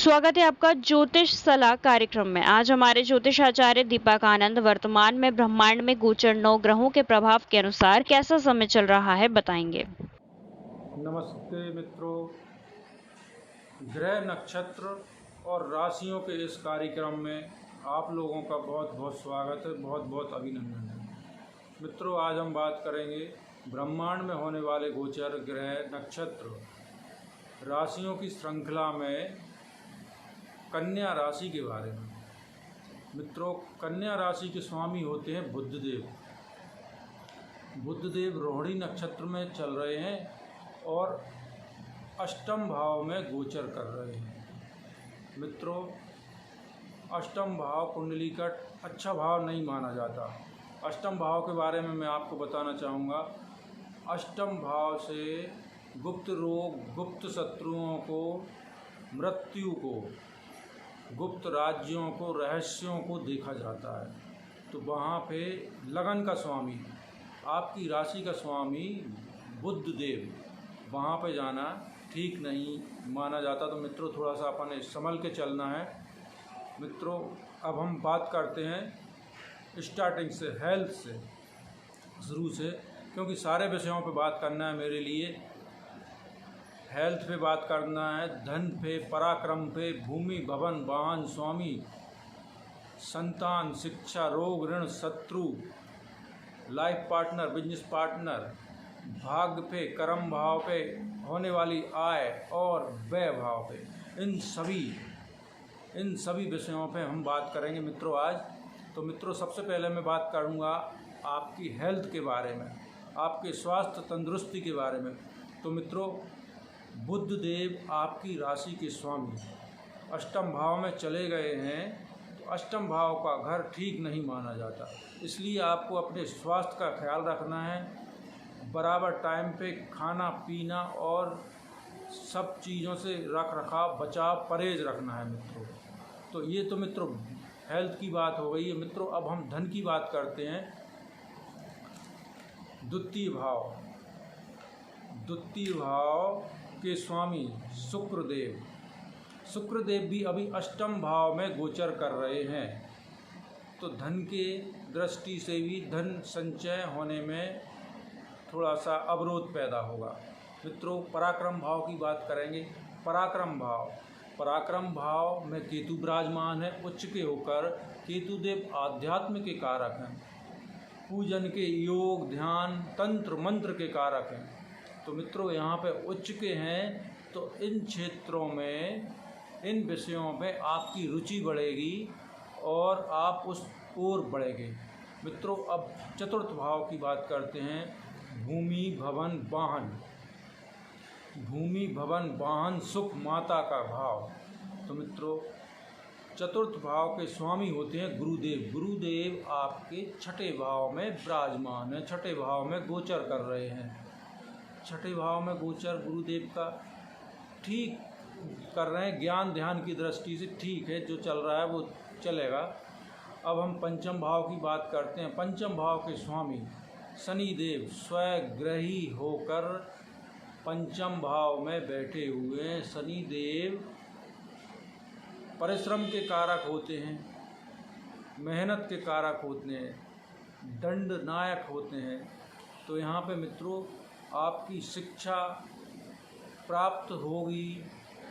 स्वागत है आपका ज्योतिष सलाह कार्यक्रम में। आज हमारे ज्योतिष आचार्य दीपक आनंद वर्तमान में ब्रह्मांड में गोचर 9 ग्रहों के प्रभाव के अनुसार कैसा समय चल रहा है बताएंगे। नमस्ते मित्रों, ग्रह नक्षत्र और राशियों के इस कार्यक्रम में आप लोगों का बहुत बहुत स्वागत है, बहुत बहुत अभिनंदन है। मित्रों, आज हम बात करेंगे ब्रह्मांड में होने वाले गोचर, ग्रह, नक्षत्र, राशियों की श्रृंखला में कन्या राशि के बारे में। मित्रों, कन्या राशि के स्वामी होते हैं बुधदेव। बुधदेव रोहिणी नक्षत्र में चल रहे हैं और अष्टम भाव में गोचर कर रहे हैं। मित्रों, अष्टम भाव कुंडली का अच्छा भाव नहीं माना जाता। अष्टम भाव के बारे में मैं आपको बताना चाहूँगा। अष्टम भाव से गुप्त रोग, गुप्त शत्रुओं को, मृत्यु को, गुप्त राज्यों को, रहस्यों को देखा जाता है। तो वहाँ पे लगन का स्वामी, आपकी राशि का स्वामी बुधदेव, वहाँ पे जाना ठीक नहीं माना जाता। तो मित्रों, थोड़ा सा अपन संभल के चलना है। मित्रों, अब हम बात करते हैं स्टार्टिंग से, हेल्थ से शुरू से, क्योंकि सारे विषयों पे बात करना है मेरे लिए। हेल्थ पे बात करना है, धन पे, पराक्रम पे, भूमि, भवन, वाहन, स्वामी, संतान, शिक्षा, रोग, ऋण, शत्रु, लाइफ पार्टनर, बिजनेस पार्टनर, भाग्य पे, कर्म भाव पे, होने वाली आय और व्यय भाव पे, इन सभी विषयों पे हम बात करेंगे मित्रों आज। तो मित्रों, सबसे पहले मैं बात करूँगा आपकी हेल्थ के बारे में, आपके स्वास्थ्य तंदुरुस्ती के बारे में। तो मित्रों, बुधदेव आपकी राशि के स्वामी अष्टम भाव में चले गए हैं। तो अष्टम भाव का घर ठीक नहीं माना जाता, इसलिए आपको अपने स्वास्थ्य का ख्याल रखना है। बराबर टाइम पे खाना पीना और सब चीज़ों से रख रखाव, बचाव, परहेज रखना है मित्रों। तो ये तो मित्रों हेल्थ की बात हो गई है। मित्रों, अब हम धन की बात करते हैं। द्वितीय भाव के स्वामी शुक्रदेव भी अभी अष्टम भाव में गोचर कर रहे हैं। तो धन के दृष्टि से भी धन संचय होने में थोड़ा सा अवरोध पैदा होगा। मित्रों, पराक्रम भाव की बात करेंगे। पराक्रम भाव में केतु विराजमान है उच्च के होकर। केतुदेव आध्यात्म के कारक हैं, पूजन के, योग, ध्यान, तंत्र मंत्र के कारक हैं। तो मित्रों, यहाँ पे उच्च के हैं, तो इन क्षेत्रों में, इन विषयों में आपकी रुचि बढ़ेगी और आप उस ओर बढ़ेंगे। मित्रों, अब चतुर्थ भाव की बात करते हैं। भूमि भवन वाहन सुख, माता का भाव। तो मित्रों, चतुर्थ भाव के स्वामी होते हैं गुरुदेव आपके छठे भाव में विराजमान है, छठे भाव में गोचर कर रहे हैं। छठे भाव में गोचर गुरुदेव का ठीक कर रहे हैं, ज्ञान ध्यान की दृष्टि से ठीक है, जो चल रहा है वो चलेगा। अब हम पंचम भाव की बात करते हैं। पंचम भाव के स्वामी शनिदेव स्वग्रही होकर पंचम भाव में बैठे हुए हैं। शनिदेव परिश्रम के कारक होते हैं, मेहनत के कारक होते हैं, दंड नायक होते हैं। तो यहाँ पे मित्रों, आपकी शिक्षा प्राप्त होगी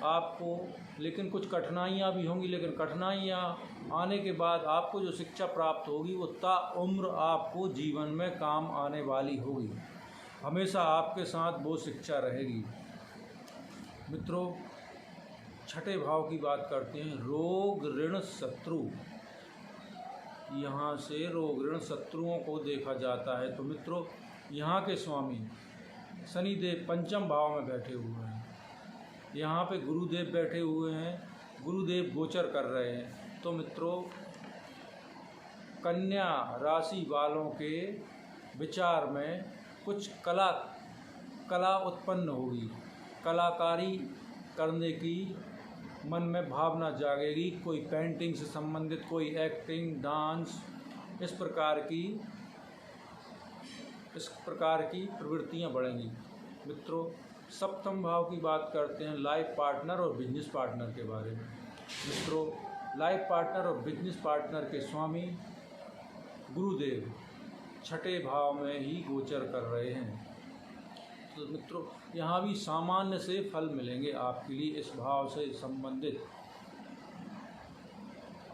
आपको, लेकिन कुछ कठिनाइयाँ भी होंगी। लेकिन कठिनाइयाँ आने के बाद आपको जो शिक्षा प्राप्त होगी वो ताउम्र आपको जीवन में काम आने वाली होगी। हमेशा आपके साथ वो शिक्षा रहेगी। मित्रों, छठे भाव की बात करते हैं। रोग, ऋण, शत्रु, यहाँ से रोग, ऋण, शत्रुओं को देखा जाता है। तो मित्रों, यहाँ के स्वामी शनिदेव पंचम भाव में बैठे हुए हैं। यहाँ पे गुरुदेव बैठे हुए हैं, गुरुदेव गोचर कर रहे हैं। तो मित्रों, कन्या राशि वालों के विचार में कुछ कला उत्पन्न होगी, कलाकारी करने की मन में भावना जागेगी। कोई पेंटिंग से संबंधित, कोई एक्टिंग, डांस, इस प्रकार की प्रवृत्तियां बढ़ेंगी। मित्रों, सप्तम भाव की बात करते हैं, लाइफ पार्टनर और बिजनेस पार्टनर के बारे में। मित्रों, लाइफ पार्टनर और बिजनेस पार्टनर के स्वामी गुरुदेव छठे भाव में ही गोचर कर रहे हैं। तो मित्रों, यहाँ भी सामान्य से फल मिलेंगे आपके लिए। इस भाव से संबंधित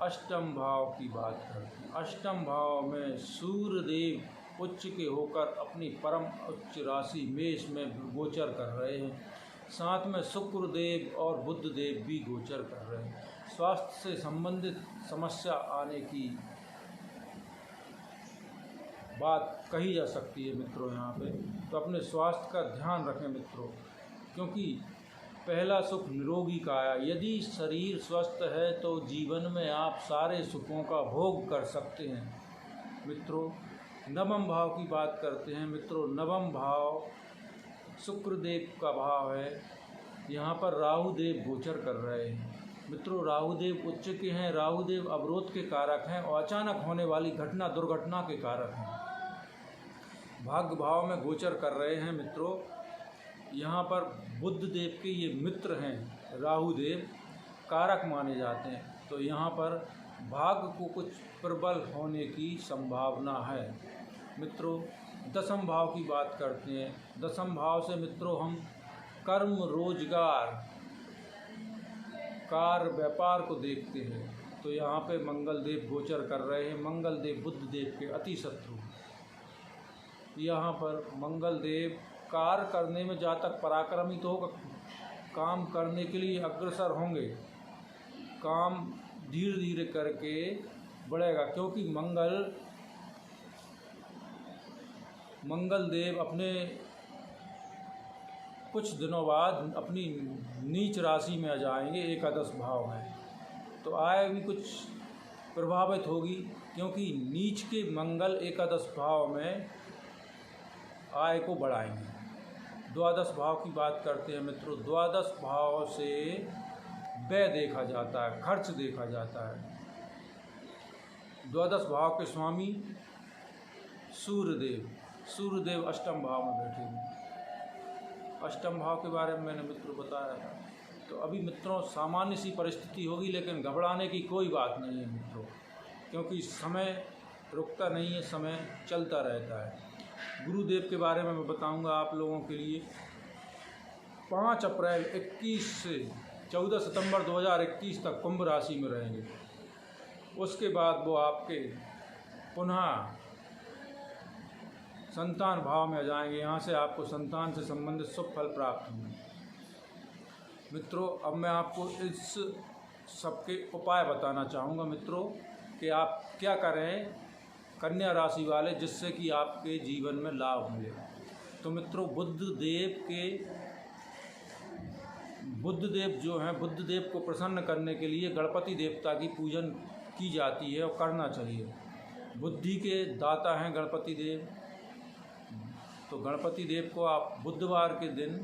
अष्टम भाव की बात करते हैं। अष्टम भाव में सूर्य देव उच्च के होकर अपनी परम उच्च राशि मेष में गोचर कर रहे हैं। साथ में शुक्र देव और बुध देव भी गोचर कर रहे हैं। स्वास्थ्य से संबंधित समस्या आने की बात कही जा सकती है मित्रों। यहाँ पे तो अपने स्वास्थ्य का ध्यान रखें मित्रों, क्योंकि पहला सुख निरोगी काया। यदि शरीर स्वस्थ है तो जीवन में आप सारे सुखों का भोग कर सकते हैं मित्रों। नवम भाव की बात करते हैं मित्रों। नवम भाव शुक्र देव का भाव है। यहाँ पर राहु देव गोचर कर रहे हैं मित्रों। राहु देव उच्च के हैं। राहु देव अवरोध के कारक हैं और अचानक होने वाली घटना दुर्घटना के कारक हैं। भाग्य भाव में गोचर कर रहे हैं मित्रों। यहाँ पर बुध देव के ये मित्र हैं, राहु देव कारक माने जाते हैं। तो यहाँ पर भाग्य को कुछ प्रबल होने की संभावना है मित्रों। दसम भाव की बात करते हैं। दसम भाव से मित्रों हम कर्म, रोजगार, कार्य, व्यापार को देखते हैं। तो यहाँ पे मंगल देव गोचर कर रहे हैं। मंगल देव बुध देव के अति शत्रु। यहाँ पर मंगल देव कार्य करने में जहाँ तक पराक्रमित होगा, काम करने के लिए अग्रसर होंगे। काम धीरे धीरे करके बढ़ेगा, क्योंकि मंगल देव अपने कुछ दिनों बाद अपनी नीच राशि में आ जाएंगे, एकादश भाव में। तो आय भी कुछ प्रभावित होगी, क्योंकि नीच के मंगल एकादश भाव में आय को बढ़ाएंगे। द्वादश भाव की बात करते हैं मित्रों। द्वादश भाव से व्यय देखा जाता है, खर्च देखा जाता है। द्वादश भाव के स्वामी सूर्यदेव अष्टम भाव में बैठे हैं। अष्टम भाव के बारे में मैंने मित्रों बताया था। तो अभी मित्रों सामान्य सी परिस्थिति होगी, लेकिन घबराने की कोई बात नहीं है मित्रों, क्योंकि समय रुकता नहीं है, समय चलता रहता है। गुरुदेव के बारे में मैं बताऊंगा आप लोगों के लिए। 5 अप्रैल 21 से 14 सितंबर 2021 तक कुंभ राशि में रहेंगे। उसके बाद वो आपके पुनः संतान भाव में आ जाएंगे। यहाँ से आपको संतान से संबंधित शुभ फल प्राप्त होंगे मित्रों। अब मैं आपको इस सबके उपाय बताना चाहूँगा मित्रों कि आप क्या करें कन्या राशि वाले, जिससे कि आपके जीवन में लाभ मिले। तो मित्रों बुध देव जो हैं, बुध देव को प्रसन्न करने के लिए गणपति देवता की पूजन की जाती है और करना चाहिए। बुद्धि के दाता हैं गणपति देव। तो गणपति देव को आप बुधवार के दिन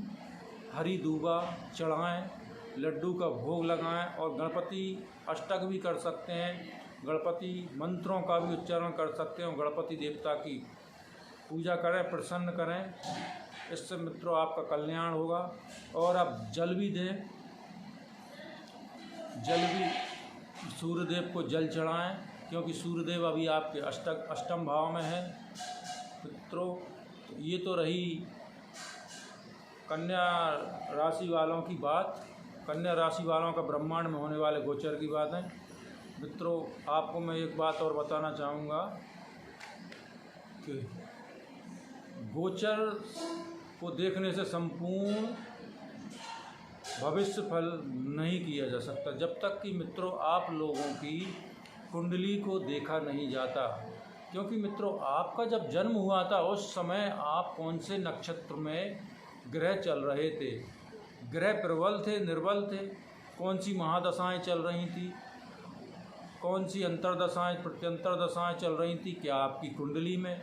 हरी दूबा चढ़ाएं, लड्डू का भोग लगाएं और गणपति अष्टक भी कर सकते हैं। गणपति मंत्रों का भी उच्चारण कर सकते हैं और गणपति देवता की पूजा करें, प्रसन्न करें। इससे मित्रों आपका कल्याण होगा। और आप जल भी दें, सूर्यदेव को जल चढ़ाएं, क्योंकि सूर्यदेव अभी आपके अष्टम भाव में है मित्रों। ये तो रही कन्या राशि वालों की बात, कन्या राशि वालों का ब्रह्मांड में होने वाले गोचर की बात है मित्रों। आपको मैं एक बात और बताना चाहूँगा कि गोचर को देखने से संपूर्ण भविष्य फल नहीं किया जा सकता, जब तक कि मित्रों आप लोगों की कुंडली को देखा नहीं जाता। क्योंकि मित्रों आपका जब जन्म हुआ था उस समय आप कौन से नक्षत्र में ग्रह चल रहे थे, ग्रह प्रबल थे, निर्बल थे, कौन सी महादशाएं चल रही थी, कौन सी अंतरदशाएं प्रत्यंतर दशाएं चल रही थी, क्या आपकी कुंडली में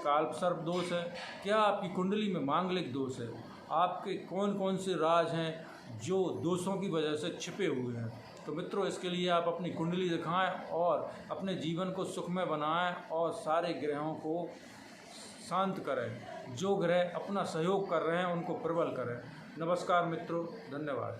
कालसर्प दोष है, क्या आपकी कुंडली में मांगलिक दोष है, आपके कौन कौन से राज हैं जो दोषों की वजह से छिपे हुए हैं। तो मित्रों इसके लिए आप अपनी कुंडली दिखाएं और अपने जीवन को सुखमय बनाएं और सारे ग्रहों को शांत करें। जो ग्रह अपना सहयोग कर रहे हैं उनको प्रबल करें। नमस्कार मित्रों, धन्यवाद।